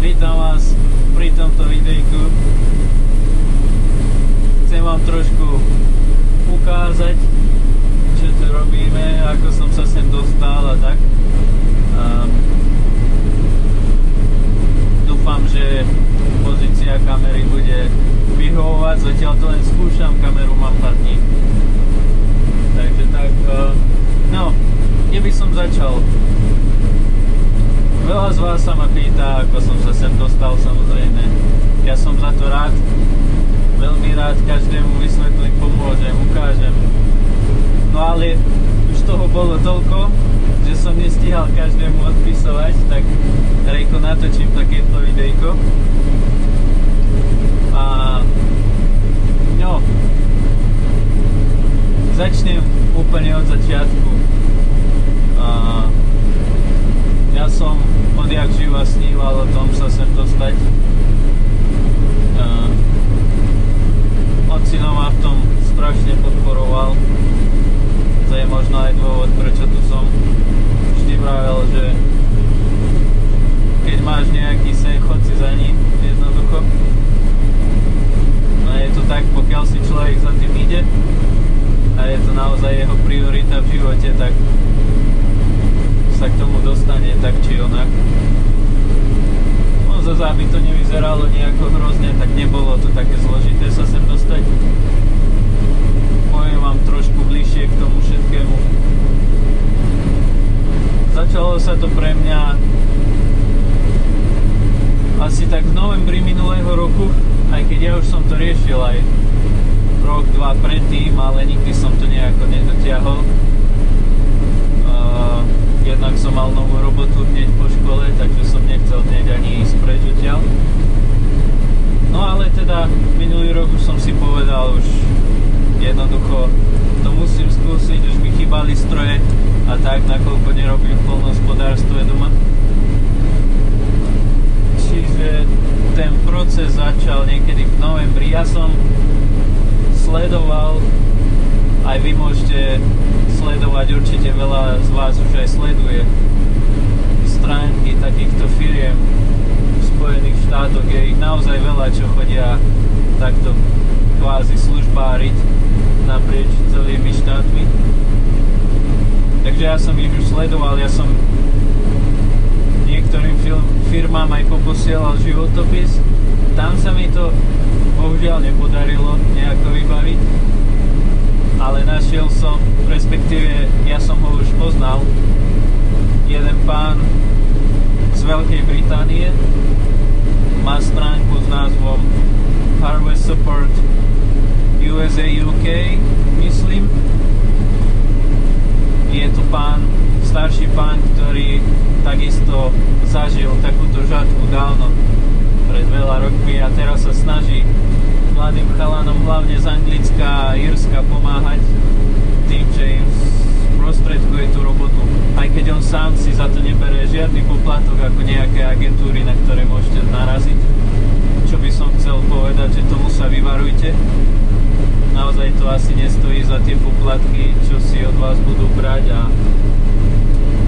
Vítam vás pri tomto videjku. Chcem vám trošku ukázať, čo tu robíme, ako som sa sem dostal a tak. Dúfam, že pozícia kamery bude vyhovovať. Zatiaľ to len skúšam, kameru mám padni. Takže tak, no, kde by som začal? Veľa z vás sa ma pýta, ako som sa sem dostal, samozrejme. Ja som za to rád, veľmi rád, každému vysvetlím, pomôžem, ukážem. No ale už toho bolo toľko, že som nestíhal každému odpisovať, tak rejko natočím takéto videjko. A no, začnem úplne od začiatku. Ja som odjak živa sníval o tom sa sem dostať. Ocino ma v tom strašne podporoval. To je možno aj dôvod, prečo tu som. Vždy vravel, že keď máš nejaký sen, chod si za ním, jednoducho. No je to tak, pokiaľ si človek za tým ide a je to naozaj jeho priorita v živote, tak sa k tomu dostane tak či onak. No zase, aby to nevyzeralo nejako hrozne, tak nebolo to také zložité sa sem dostať. Poviem vám trošku bližšie k tomu všetkému. Začalo sa to pre mňa asi tak v novembri minulého roku, aj keď ja už som to riešil aj rok, dva predtým, ale nikdy som to nejako nedotiahol. Jednak som mal novú robotu hneď po škole, takže som nechcel hneď ani ísť preč odtiaľ. No ale teda minulý rok už som si povedal, už jednoducho to musím skúsiť, už mi chýbali stroje a tak, nakoľko nerobím v poľnohospodárstve doma. Čiže ten proces začal niekedy v novembri. Ja som sledoval, aj vy môžete sledovať, určite veľa z vás už aj sleduje stránky takýchto firiem v Spojených štátoch. Je ich naozaj veľa, čo chodia takto kvázi službáriť naprieč celými štátmi. Takže ja som ich už sledoval, ja som niektorým firmám aj poposielal životopis. Tam sa mi to bohužiaľ nepodarilo nejako vybaviť, ale našiel som, respektíve ja som ho už poznal, jeden pán z Veľkej Británie, má stránku s názvom Harvest Support USA UK, myslím. Je to pán, starší pán, ktorý takisto zažil takúto žatvu dávno, pred veľa rokmi, a teraz sa snaží mladým chalanom, hlavne z Anglicka a Írska, pomáhať tým, že im sprostredkuje tú robotu. Aj keď on sám si za to nebere žiadny poplatok ako nejaké agentúry, na ktoré môžete naraziť. Čo by som chcel povedať, že tomu sa vyvarujte. Naozaj to asi nestojí za tie poplatky, čo si od vás budú brať, a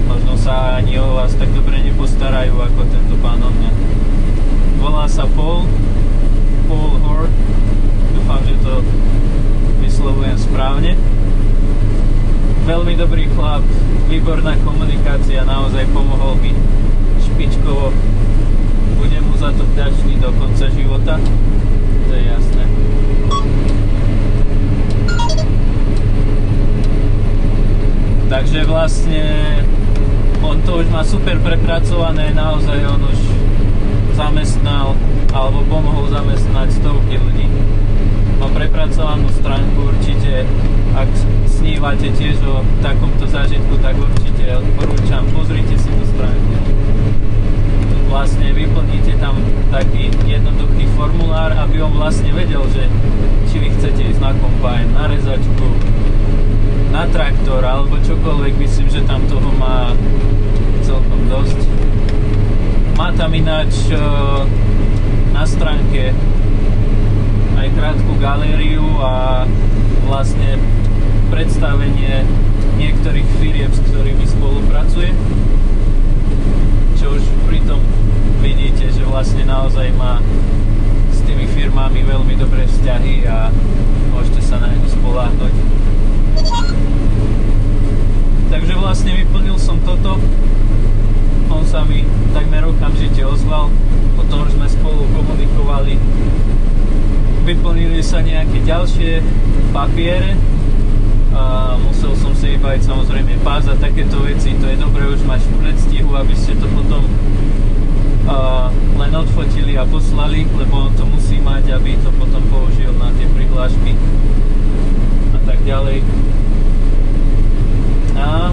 možno sa ani o vás tak dobre nepostarajú ako tento pán o mňa. Volá sa Paul Hort. Dúfam, že to vyslovujem správne. Veľmi dobrý chlap, výborná komunikácia, naozaj pomohol mi špičkovo. Budem mu za to vďačný do konca života, to je jasné. Takže vlastne on to už má super prepracované, naozaj on už zamestnal alebo pomohol zamestnať stovky ľudí. Mám prepracovanú stránku, určite, ak snívate tiež o takomto zážitku, tak určite odporúčam, pozrite si tú stránku. Vlastne vyplníte tam taký jednoduchý formulár, aby on vlastne vedel, že či vy chcete ísť na kombajn, na rezačku, na traktor alebo čokoľvek. Myslím, že tam toho má celkom dosť. Má tam ináč na stránke aj krátku galériu a vlastne predstavenie niektorých firiem, s ktorými spolupracuje. Čo už pri tom vidíte, že vlastne naozaj má s tými firmami veľmi dobré vzťahy a môžete sa na ňu spoľahnúť. Takže vlastne vyplnil som toto. On sa mi takmer okamžite ozval, potom už sme spolu komunikovali. Vyplnili sa nejaké ďalšie papiere a musel som si vybaviť samozrejme pás a takéto veci. To je dobré už mať v predstihu, aby ste to potom len odfotili a poslali, lebo on to musí mať, aby to potom použil na tie prihlášky a tak ďalej. A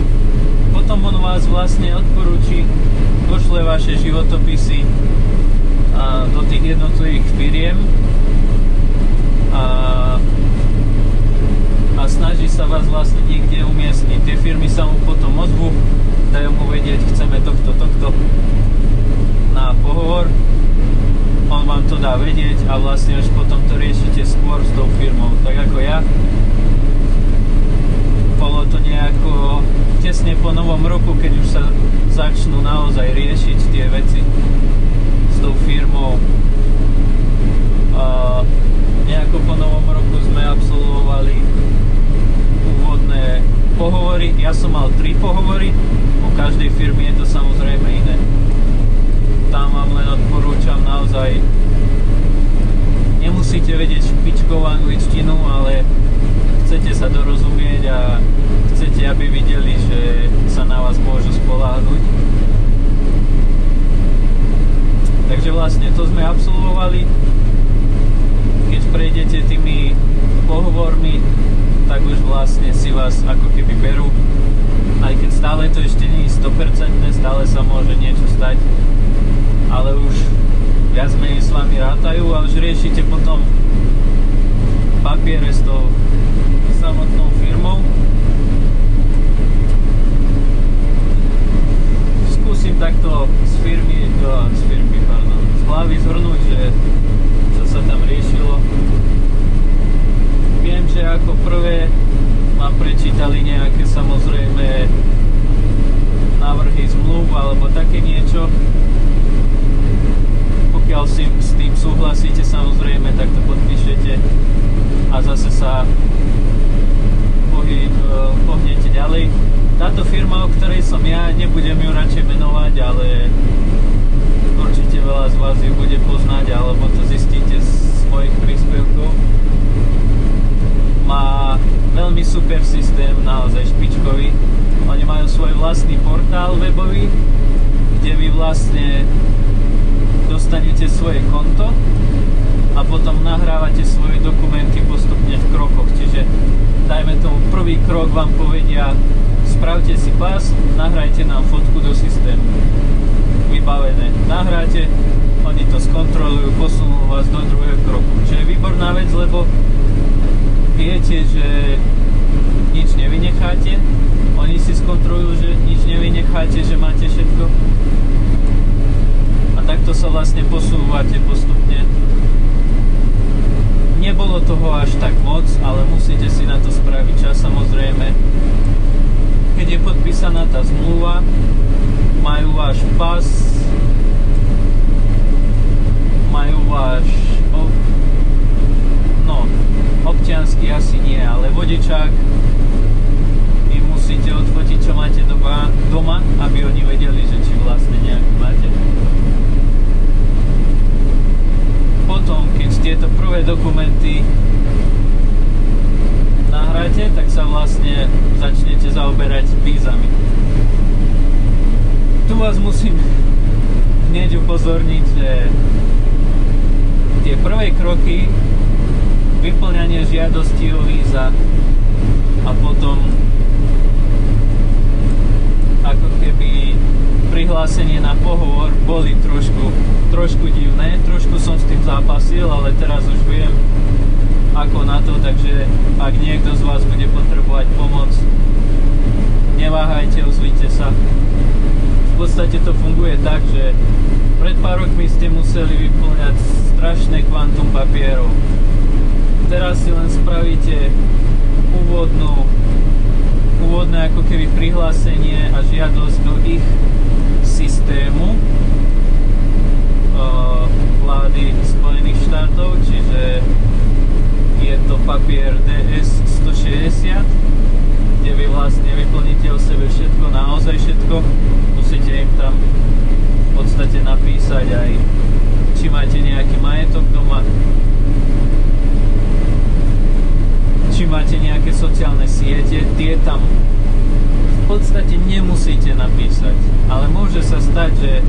potom on vás vlastne odporúči, pošle vaše životopisy do tých jednotlivých firiem a snaží sa vás vlastne niekde umiestniť. Tie firmy sa mu potom ozvú, dajú mu vedieť, chceme tohto na pohovor, on vám to dá vedieť a vlastne už potom to riešite skôr s tou firmou, tak ako ja. Bolo to nejako tesne po novom roku, keď už sa začnú naozaj riešiť tie veci s tou firmou. Nejako po novom roku sme absolvovali úvodné pohovory. Ja som mal 3 pohovory, u každej firmy je to samozrejme iné. Tam vám len odporúčam naozaj, nemusíte vedieť špičkovú angličtinu, ale chcete sa dorozumieť a chcete, aby videli, že sa na vás môžu spoľahnúť. Takže vlastne to sme absolvovali. Keď prejdete tými pohovormi, tak už vlastne si vás ako keby berú. Aj keď stále to ešte nie je 100%, stále sa môže niečo stať, ale už viac menej s vami rátajú a už riešite potom papiere s tou samotnou firmou. Skúsim takto z hlavy zhrnúť, že čo sa tam riešilo. Viem, že ako prvé ma prečítali nejaké samozrejme návrhy zmluv alebo také niečo. Pokiaľ si s tým súhlasíte samozrejme, tak to podpíšete a zase sa pohnete ďalej. Táto firma, o ktorej som ja, nebudem ju radšej menovať, ale určite veľa z vás ju bude poznať, alebo to zistíte z mojich príspevkov. Má veľmi super systém, naozaj špičkový. Oni majú svoj vlastný portál webový, kde vy vlastne dostanete svoje konto a potom nahrávate svoje dokumenty postupne v krokoch. Čiže dajme tomu, prvý krok vám povedia: spravte si pás, nahrajte nám fotku do systému. Vybavené. Nahráte, oni to skontrolujú, posunú vás do druhého kroku. Čo je výborná vec, lebo viete, že nič nevynecháte, oni si skontrolujú, že nič nevynecháte, že máte všetko. A takto sa vlastne posúvate postupne. Nebolo toho až tak moc, ale musíte si na to spraviť čas, samozrejme. Keď je podpísaná tá zmluva, majú váš pas, majú váš občiansky asi nie, ale vodičák im musíte odfotiť, čo máte doma, aby oni vedeli, že či vlastne nejaký máte. Potom, keď tieto prvé dokumenty nahráte, tak sa vlastne začnete zaoberať vízami. Tu vás musím hneď upozorniť, že tie prvé kroky, vyplňanie žiadosti o víza a potom ako keby prihlásenie na pohovor, boli trošku divné, trošku som s tým zápasil, ale teraz už viem ako na to, takže ak niekto z vás bude potrebovať pomoc, neváhajte, ozvite sa. V podstate to funguje tak, že pred pár rokmi ste museli vyplňať strašné kvantum papierov. Teraz si len spravíte úvodné ako keby prihlásenie a žiadosť do ich systému. ukázať aj, či máte nejaký majetok doma, či máte nejaké sociálne siete, tie tam v podstate nemusíte napísať, ale môže sa stať, že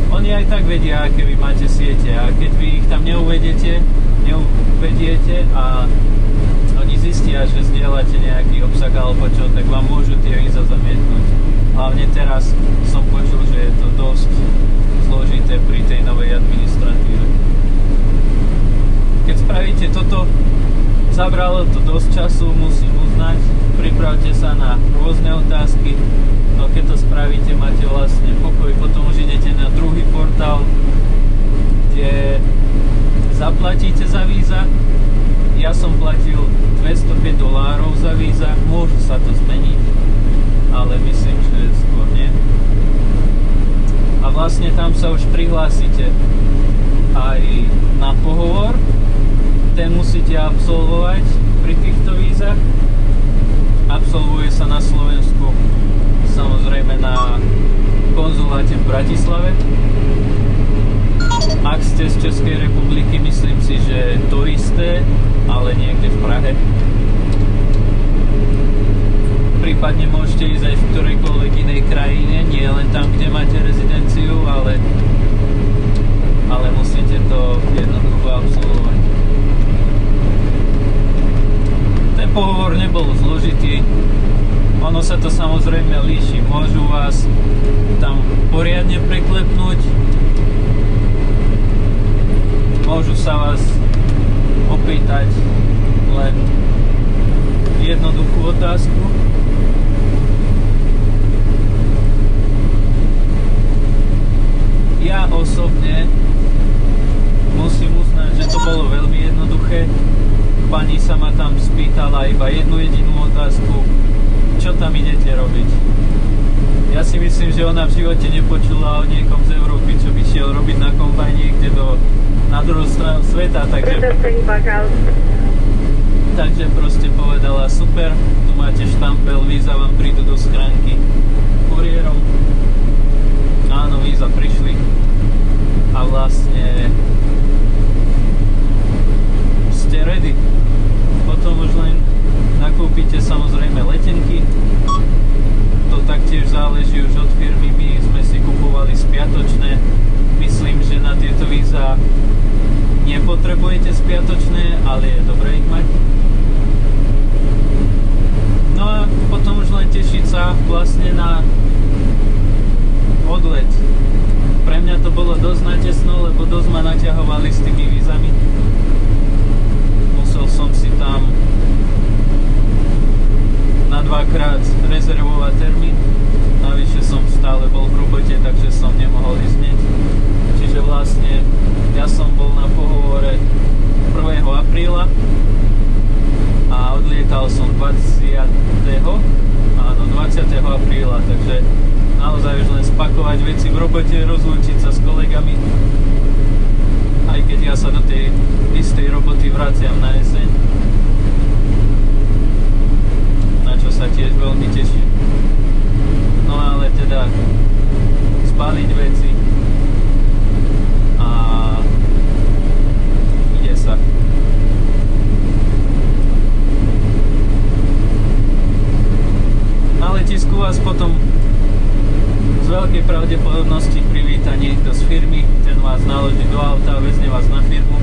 oni aj tak vedia, aké vy máte siete, a keď vy ich tam neuvediete a oni zistia, že zdieľate nejaký obsah alebo čo, tak vám môžu tie víza zamietnúť. Hlavne teraz som počul, že je to dosť zložité pri tej novej administratíve. Keď spravíte toto, zabralo to dosť času, musím uznať. Pripravte sa na rôzne otázky, no keď to spravíte, máte vlastne pokoj. Potom už idete na druhý portál, kde zaplatíte za víza. Ja som platil $205 za víza, môže sa to zmeniť, ale myslím, že skôr nie. A vlastne tam sa už prihlásite aj na pohovor, ten musíte absolvovať pri týchto vízach. Absolvuje sa na Slovensku, samozrejme na konzuláte v Bratislave. Ak ste z Českej republiky, myslím si, že to isté, ale niekde v Prahe. Prípadne môžete ísť aj v ktorejkoľvek inej krajine, nie len tam, kde máte rezidenciu, ale musíte to jednoducho absolvovať. Ten pohovor nebol zložitý, ono sa to samozrejme líši, môžu vás tam poriadne preklepnúť, môžu sa vás opýtať len jednoduchú otázku. Ja osobne musím uznať, že to bolo veľmi jednoduché. Pani sa ma tam spýtala iba jednu jedinú otázku: čo tam idete robiť? Ja si myslím, že ona v živote nepočula o niekom z Európy, čo by šiel robiť na kombajn niekde na druhú stranu sveta, takže proste povedala: super, tu máte štampel, víza vám prídu do schránky kuriérom. Áno, víza prišli a vlastne ste ready. Potom už len nakúpite samozrejme letenky. To taktiež záleží už od firmy. My sme si kupovali spiatočné. Myslím, že na tieto víza nepotrebujete spiatočné, ale je dobré ich mať. No a potom už len tešiť sa vlastne na odlet. Pre mňa to bolo dosť natesno, lebo dosť ma naťahovali s tými vízami. Musel som si tam na 2-krát rezervovať termín. Navyše som stále bol v robote, takže som nemohol ísť hneď. Čiže vlastne ja som bol na pohovore 1. apríla a odlietal som 20. apríla, takže naozaj už len spakovať veci v robote, rozlúčiť sa s kolegami, aj keď ja sa do tej istej roboty vraciam na jeseň, na čo sa tiež veľmi teším. No ale teda spáliť veci a ide sa. Na letisku vás potom z veľkej pravdepodobnosti privíta niekto z firmy, ten vás naloží do auta a vezne vás na firmu.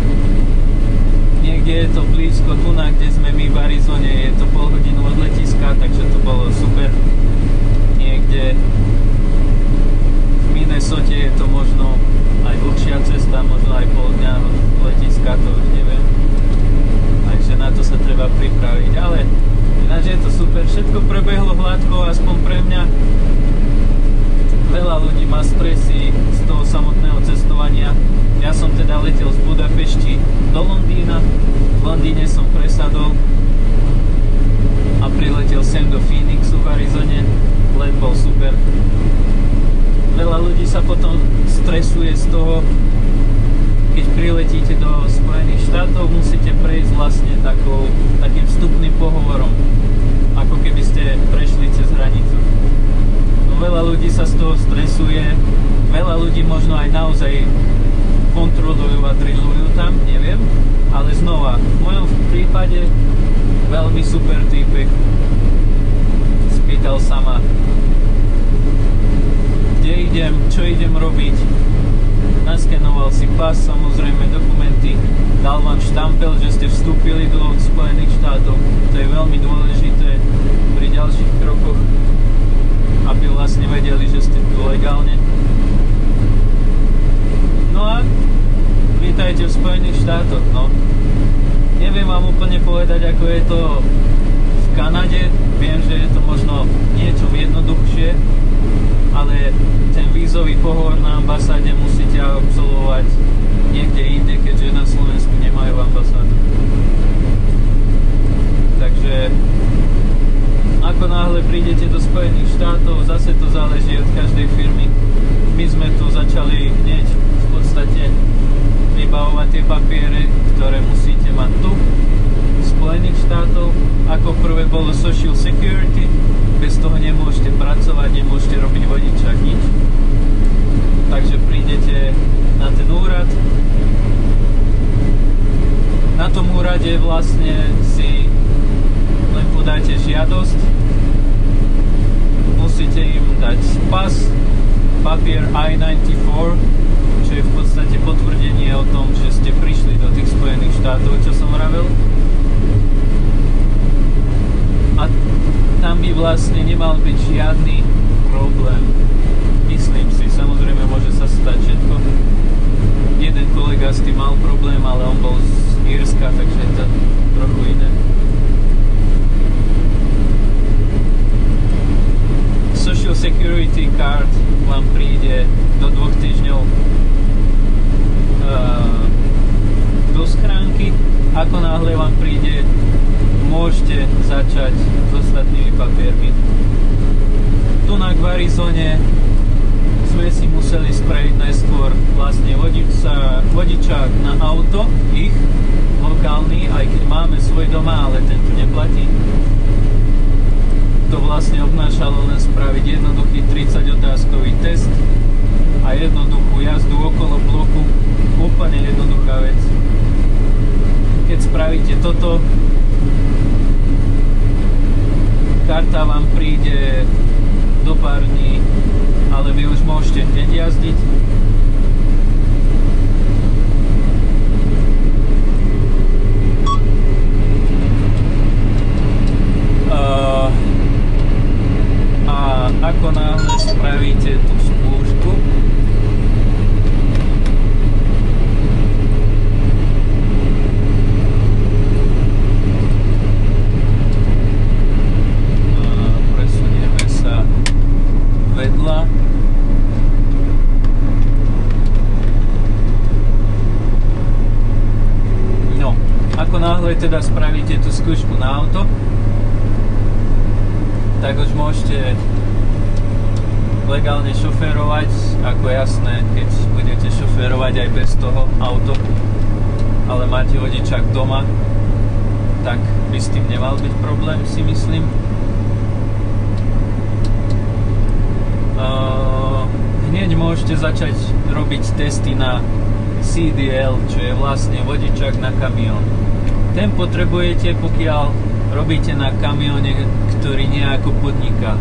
Niekde je to blízko tu, kde sme my v Arizone, je to pol hodinu od letiska, takže to bolo super. Niekde v Minnesote je to možno aj dlhšia cesta, možno aj pol dňa od letiska, to už neviem. Takže na to sa treba pripraviť, ale ináč je to super, všetko prebehlo hladko, aspoň pre mňa. Veľa ľudí má stresy z toho samotného cestovania. Ja som teda letel z Budapešti do Londýna, v Londýne som presadol a priletel sem do Phoenixu v Arizone. Let bol super. Veľa ľudí sa potom stresuje z toho, keď priletíte do Spojených štátov, musíte prejsť vlastne takým vstupným pohovorom, ako keby ste prešli cez hranicu. No, veľa ľudí sa z toho stresuje, veľa ľudí možno aj naozaj urobiť. Naskenoval si pás, samozrejme dokumenty, dal vám štampel, že ste vstúpili do Spojených štátov. To je veľmi dôležité pri ďalších krokoch, aby vlastne vedeli, že ste tu legálne. No a vítajte v Spojených štátoch, no. Neviem vám úplne povedať, ako je to v Kanade. Viem, že je to možno niečo jednoduchšie, ale ten vízový pohovor na ambasáde musíte absolvovať niekde inde, keďže na Slovensku nemajú ambasádu. Takže ako náhle prídete do Spojených štátov, zase to záleží od každej firmy. My sme tu začali hneď v podstate vybavovať tie papiere, ktoré musíte mať tu v Spojených štátov. Ako prvé bolo Social Security, bez toho nemôžete pracovať, nemôžete robiť vodičák, nič. Takže prídete na ten úrad. Na tom úrade vlastne si len podáte žiadosť. Musíte im dať pas, papier I-94, čo je v podstate potvrdenie o tom, že ste prišli do tých Spojených štátov, čo som vravel. A tam by vlastne nemal byť žiadny problém. Myslím si, samozrejme môže sa stať všetko. Jeden kolega s tým mal problém, ale on bol z Írska, takže je to trochu iné. Social Security card vám príde do 2 týždňov do schránky. Ako náhle vám príde, môžete začať s ostatnými papiermi. Tu na Arizone sme si museli spraviť najskôr vlastne vodičák na auto, ich lokálny, aj keď máme svoj doma, ale ten tu neplatí. To vlastne obnášalo len spraviť jednoduchý 30-otázkový test a jednoduchú jazdu okolo bloku. Úplne jednoduchá vec. Keď spravíte toto, karta vám príde do pár dní, ale vy už môžete hneď jazdiť. A ako náhle spravíte tú skúšku, presunieme sa vedľa. No, ako náhle teda spravíte tú skúšku na auto, tak už môžete legálne šoférovať, ako jasné, keď budete šoférovať aj bez toho auto, ale máte vodičák doma, tak by s tým nemal byť problém, si myslím. Hneď môžete začať robiť testy na CDL, čo je vlastne vodičák na kamión. Ten potrebujete, pokiaľ robíte na kamióne, ktorý nejako podniká.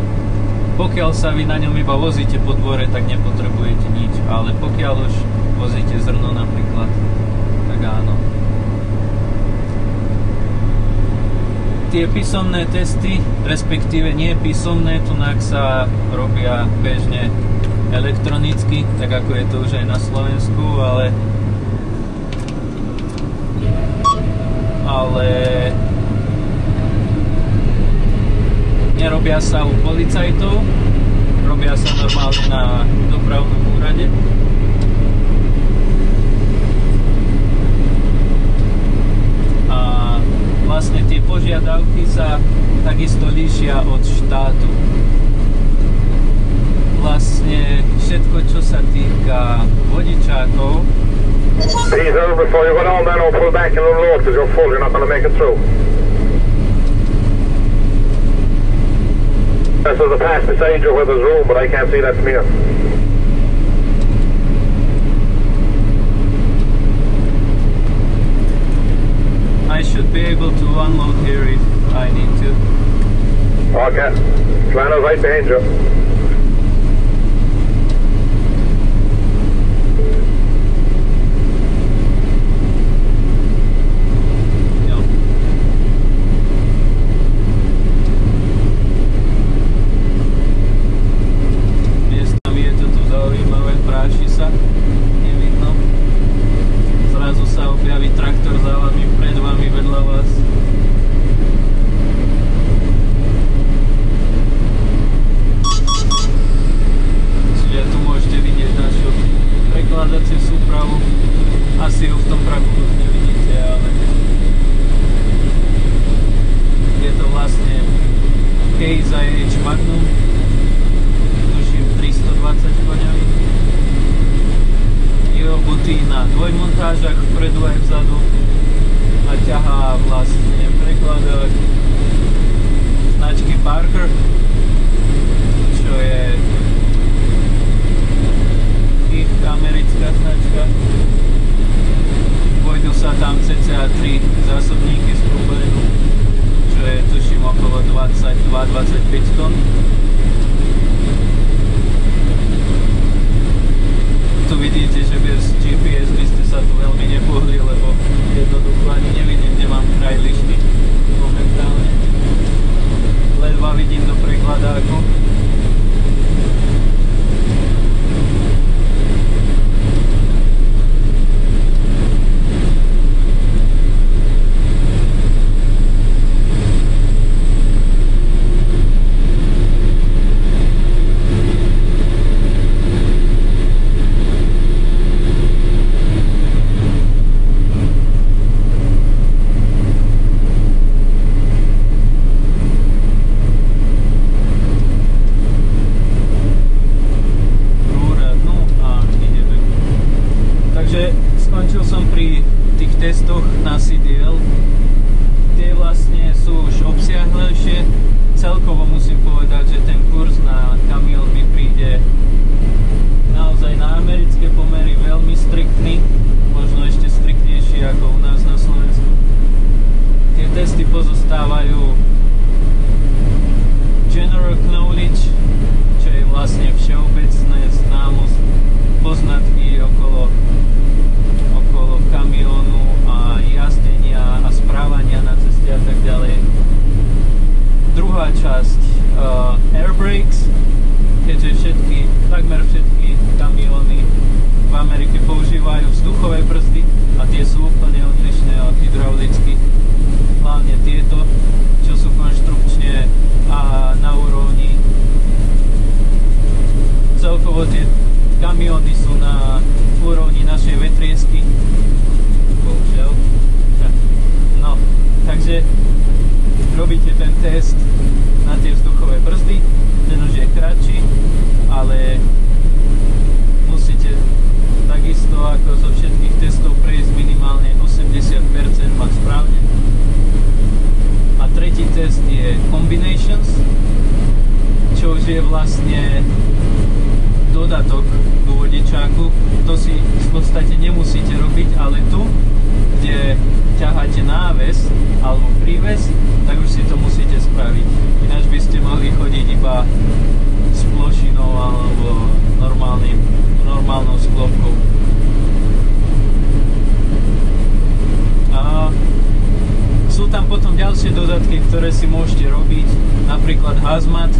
Pokiaľ sa vy na ňom iba vozíte po dvore, tak nepotrebujete nič, ale pokiaľ už vozíte zrno napríklad, tak áno. Tie písomné testy, respektíve nie písomné, tunak sa robia bežne elektronicky, tak ako je to už aj na Slovensku, ale nerobia sa u policajtov, robia sa normálne na dopravnom úrade. A vlastne tie požiadavky sa takisto líšia od štátu. Vlastne všetko, čo sa týka vodičákov. Please, before you go down there, don't pull back in the road because you're full, you're not going to make it through. There's a pass beside you where there's room, but I can't see that from here. I should be able to unload here if I need to. Okay. Flannel's right behind you. zvyknutý na dvojmontážach vpredu aj vzadu a ťahá vlastne prekladák značky Parker, čo je ich americká značka. Vojdu sa tam cca 3 zásobníky z prúberu, čo je tuším okolo 22-25 tón. Tu vidíte, že bez GPS by ste sa tu veľmi nepohli, lebo jednoducho ani nevidím, kde mám kraj lišty momentálne. Ledva vidím do prekladáku. Skončil som pri tých testoch na CDL. Tie vlastne sú už obsiahlejšie. Celkovo musím povedať, že ten kurz na kamión mi príde naozaj na americké pomery veľmi striktný. Možno ešte striktnejší ako u nás na Slovensku. Tie testy pozostávajú general knowledge, čo je vlastne všeobecné známosť, poznatky okolo kamiónu a jazdenia a správania na ceste a tak ďalej. Druhá časť air brakes, keďže takmer všetky kamióny v Amerike používajú vzduchové brzdy a tie sú úplne odlišné od hydraulických. Hlavne tieto, čo sú konštrukčne a na úrovni. Celkovo tie kamióny sú na úrovni našej vetriesky. Bohužiaľ. No, takže robíte ten test na tie vzduchové brzdy, ten už je kratší, ale musíte takisto ako zo všetkých testov prejsť minimálne 80% mať správne. A tretí test je combinations, čo už je vlastne dodatok k vodičáku. To si v podstate nemusíte robiť, ale tu, kde ťaháte náves alebo príves, tak už si to musíte spraviť. Ináč by ste mohli chodiť iba s plošinou alebo normálnou sklopkou. A sú tam potom ďalšie dodatky, ktoré si môžete robiť, napríklad hazmat,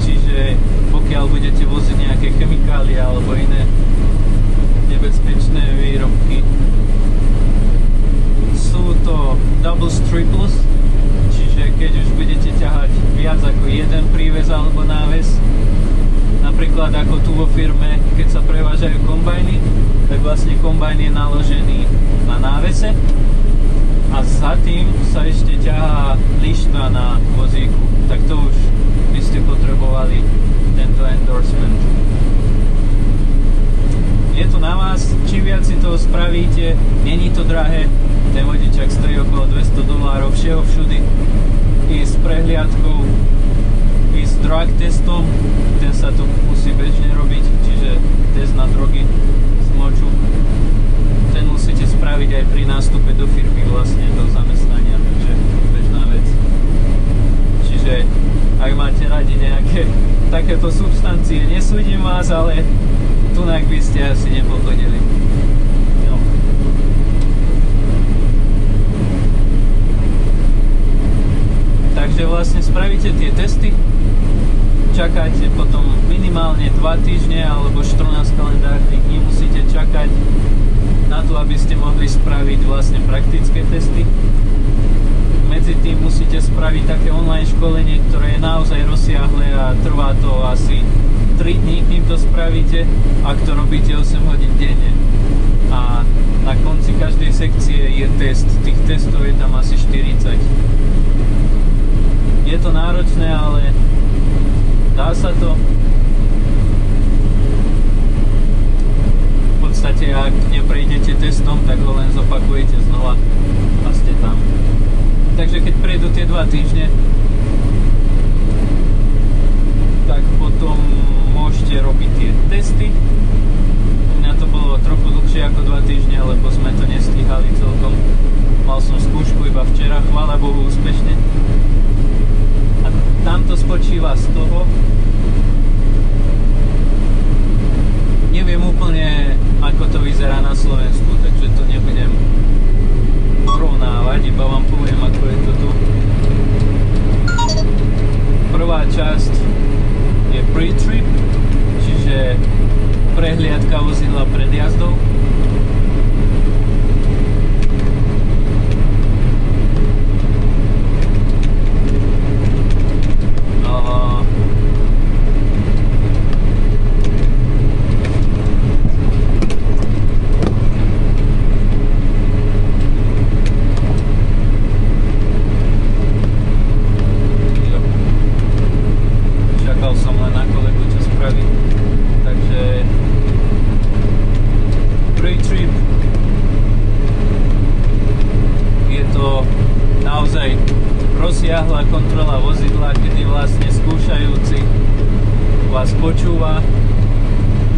čiže pokiaľ budete voziť nejaké chemikálie alebo iné nebezpečné výrobky. Sú to doubles, triples, čiže keď už budete ťahať viac ako jeden príves alebo náves, napríklad ako tu vo firme, keď sa prevážajú kombajny, tak vlastne kombajn je naložený na návese a za tým sa ešte ťahá lišta na vozíku, tak to už by ste potrebovali tento endorsement. Je to na vás, čím viac si toho spravíte, není to drahé, ten vodičák stojí okolo $200 všeho všudy, i s prehliadkou, i s drug testom, ten sa tu musí bežne robiť, čiže test na drogy z moču, ten musíte spraviť aj pri nástupe do firmy, vlastne do zamestnania, takže bežná vec. Čiže ak máte radi nejaké takéto substancie, nesúdim vás, ale tunak by ste asi nepochodili. No. Takže vlastne spravíte tie testy, čakáte potom minimálne 2 týždne alebo 14 kalendárnych dní musíte čakať na to, aby ste mohli spraviť vlastne praktické testy. Medzi tým musíte spraviť také online školenie, ktoré je naozaj rozsiahle a trvá to asi 3 dní, kým to spravíte, ak to robíte 8 hodín denne. A na konci každej sekcie je test. Tých testov je tam asi 40. Je to náročné, ale dá sa to. V podstate, ak neprejdete 2 týždne, tak potom môžete robiť tie testy. U mňa to bolo trochu dlhšie ako 2 týždne, lebo sme to nestíhali celkom. Mal som skúšku iba včera, chvála Bohu, úspešne. A tam to spočíva z toho, neviem úplne, ako to vyzerá na Slovensku, takže to nebudem porovnávať, iba vám poviem, ako je to tu. Prvá časť je pre-trip, čiže prehliadka vozidla pred jazdou. Rozsiahla kontrola vozidla, kedy vlastne skúšajúci vás počúva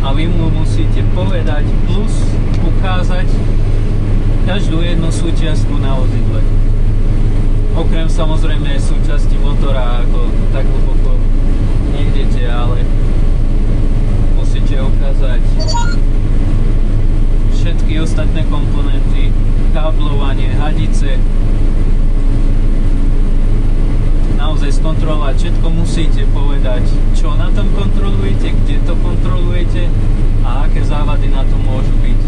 a vy mu musíte povedať plus ukázať každú jednu súčiastku na vozidle. Okrem samozrejme súčasti motora, ako tak hlboko nejdete, ale musíte ukázať všetky ostatné komponenty, káblovanie, hadice. Naozaj skontrolovať všetko, musíte povedať, čo na tom kontrolujete, kde to kontrolujete a aké závady na tom môžu byť.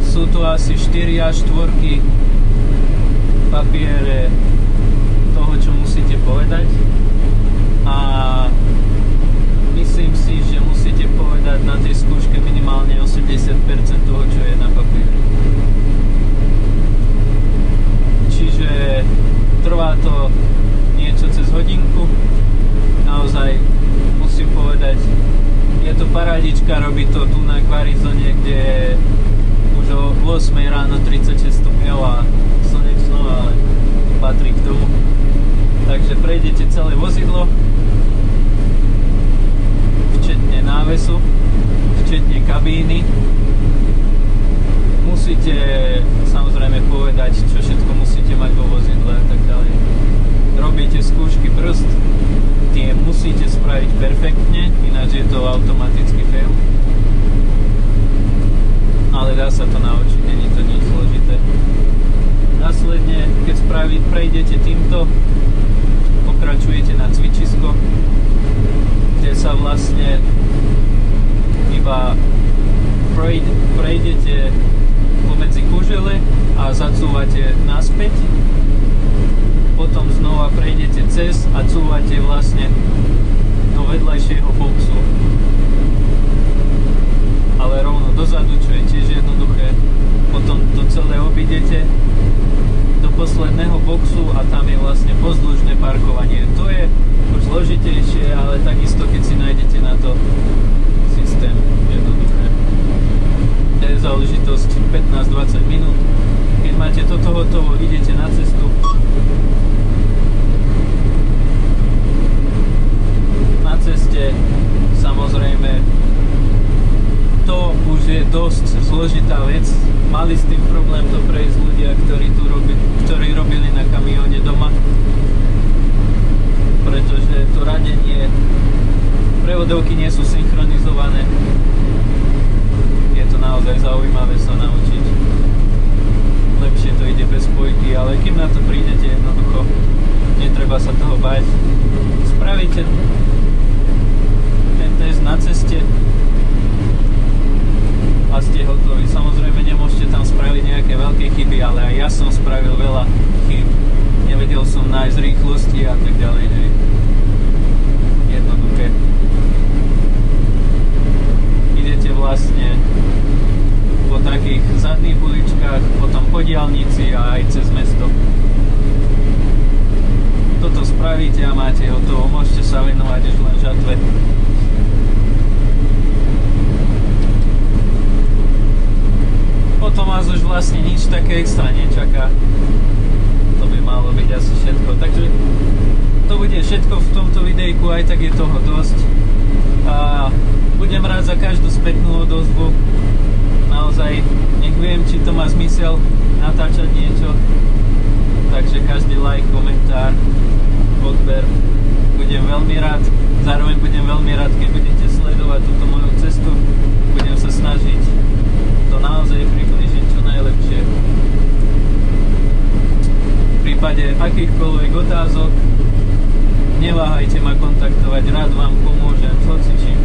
Sú to asi 4 až 4 papiere toho, čo musíte povedať a myslím si, že musíte povedať na tej skúške minimálne 80% toho, čo je na papieri. Čiže trvá to niečo cez hodinku. Naozaj musím povedať, je to parádička, robí to tu na Arizone, kde je už o 8 ráno 36 stupňov a slnečno, ale patrí k tomu. Takže prejdete celé vozidlo, včetne návesu, včetne kabíny. Musíte samozrejme povedať, čo všetko musíte mať vo vozidle a tak ďalej. Robíte skúšky brzd, tie musíte spraviť perfektne, ináč je to automatický fail. Ale dá sa to naučiť, není to nič zložité. Následne, keď prejdete týmto, pokračujete na cvičisko, kde sa vlastne iba prejdete pomedzi kužele a zacúvate naspäť. Potom znova prejdete cez a cúvate vlastne do vedľajšieho boxu. Ale rovno dozadu, čo je tiež jednoduché. Potom to celé obídete do posledného boxu a tam je vlastne pozdĺžné parkovanie. To je už zložitejšie, ale takisto keď si nájdete na to systém, jednoduché. To je záležitosť 15-20 minút. Keď máte toto hotovo, idete na cestu. Na ceste samozrejme to už je dosť zložitá vec. Mali s tým problém to prejsť ľudia, ktorí robili na kamióne doma, pretože to radenie, prevodovky nie sú synchronizované. Je to naozaj zaujímavé sa naučiť. Lepšie to ide bez spojky, ale kým na to prídete, jednoducho netreba sa toho bať. Spravíte ten test na ceste a ste hotoví. Samozrejme nemôžete tam spraviť nejaké veľké chyby, ale aj ja som spravil veľa chyb. Nevedel som nájsť rýchlosti a tak ďalej. Jednoduché. Idete vlastne po takých zadných uličkách, potom po diaľnici a aj cez mesto. Toto spravíte a máte hotovo. Môžete sa venovať už len žatve. Potom vás už vlastne nič také extra nečaká. To by malo byť asi všetko. Takže to bude všetko v tomto videjku, aj tak je toho dosť. A budem rád za každú spätnú odozvu. Naozaj, nech viem, či to má zmysel natáčať niečo. Takže každý like, komentár, odber, budem veľmi rád. Zároveň budem veľmi rád, keď budete sledovať túto moju cestu. Budem sa snažiť to naozaj priblížiť čo najlepšie. V prípade akýchkoľvek otázok neváhajte ma kontaktovať, rád vám pomôžem s hocičím.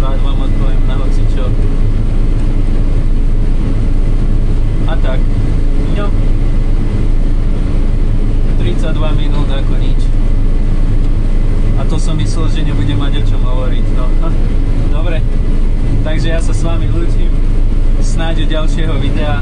Rád vám odpoviem na hocičo. A tak, no, 32 minút ako nič. A to som myslel, že nebudem mať o čom hovoriť. No, dobre, takže ja sa s vami ľúčim. Snáď do ďalšieho videa.